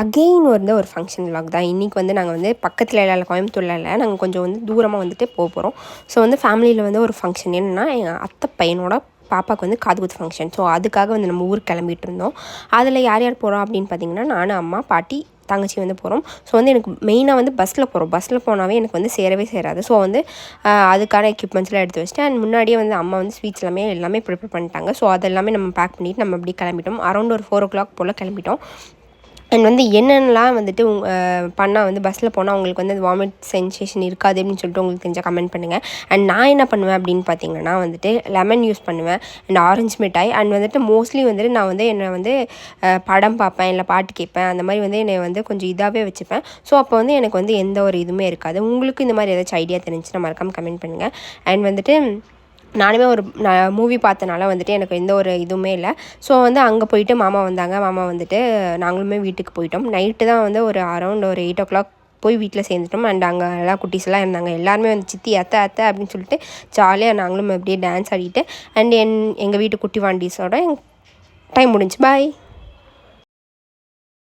Again ஒரு function vlog தான். இன்றைக்கி வந்து நாங்கள் வந்து பக்கத்தில் இல்லை, கோயம்புத்தூரில் இல்லை, நாங்கள் கொஞ்சம் வந்து தூரமாக வந்துட்டு போகிறோம். ஸோ வந்து ஃபேமிலியில் வந்து ஒரு ஃபங்க்ஷன் என்னென்னா, எங்கள் அத்தை பையனோட பாப்பாவுக்கு வந்து காது குத்து ஃபங்க்ஷன். ஸோ அதுக்காக வந்து நம்ம ஊருக்கு கிளம்பிட்டு இருந்தோம். அதில் யார் யார் போகிறோம் அப்படின்னு பார்த்தீங்கன்னா, நான், அம்மா, பாட்டி, தங்கச்சி வந்து போகிறோம். ஸோ வந்து எனக்கு மெயினாக வந்து பஸ்ஸில் போகிறோம். பஸ்ஸில் போனாவே எனக்கு வந்து சேராது. ஸோ வந்து அதுக்கான எக்யூப்மெண்ட்ஸ்லாம் எடுத்து வச்சுட்டு, அண்ட் முன்னாடியே வந்து அம்மா வந்து ஸ்வீட்ஸ் எல்லாமே ப்ரிப்பேர் பண்ணிட்டாங்க. ஸோ அதெல்லாமே நம்ம பேக் பண்ணிவிட்டு நம்ம அப்படியே கிளம்பிட்டோம். அரௌண்ட் ஒரு 4 o'clock போல் கிளம்பிட்டோம். அண்ட் வந்து என்னென்னலாம் வந்துட்டு பண்ணால் வந்து பஸ்ஸில் போனால் உங்களுக்கு வந்து வாமிட் சென்சேஷன் இருக்காது அப்படின்னு சொல்லிட்டு உங்களுக்கு தெரிஞ்சால் கமெண்ட் பண்ணுங்கள். அண்ட் நான் என்ன பண்ணுவேன் அப்படின்னு பார்த்தீங்கன்னா வந்துட்டு லெமன் யூஸ் பண்ணுவேன், அண்ட் ஆரஞ்சு மிட்டாய், அண்ட் வந்துட்டு மோஸ்ட்லி வந்துட்டு நான் வந்து என்னை வந்து படம் பார்ப்பேன், இல்லை பாட்டு கேட்பேன், அந்த மாதிரி வந்து என்னை வந்து கொஞ்சம் இதாகவே வச்சுப்பேன். ஸோ அப்போ வந்து எனக்கு வந்து எந்த ஒரு இதுவுமே இருக்காது. உங்களுக்கு இந்த மாதிரி ஏதாச்சும் ஐடியா தெரிஞ்சுன்னா மறக்காமல் கமெண்ட் பண்ணுங்கள். அண்ட் வந்துட்டு நானுமே மூவி பார்த்தனால வந்துட்டு எனக்கு எந்த ஒரு இதுவுமே இல்லை. ஸோ வந்து அங்கே போயிட்டு மாமா வந்தாங்க. மாமா வந்துட்டு நாங்களுமே வீட்டுக்கு போயிட்டோம். நைட்டு தான் வந்து ஒரு அரௌண்ட் ஒரு 8 o'clock போய் வீட்டில் சேர்ந்துட்டோம். அண்ட் அங்கே எல்லாம் குட்டீஸ்லாம் இருந்தாங்க. எல்லாருமே வந்து சித்தி அத்தை அத்தை அப்படின்னு சொல்லிட்டு ஜாலியாக நாங்களும் அப்படியே டான்ஸ் ஆடிட்டு அண்ட் எங்கள் வீட்டு குட்டி வாண்டீஸோட டைம் முடிஞ்சு. பாய்.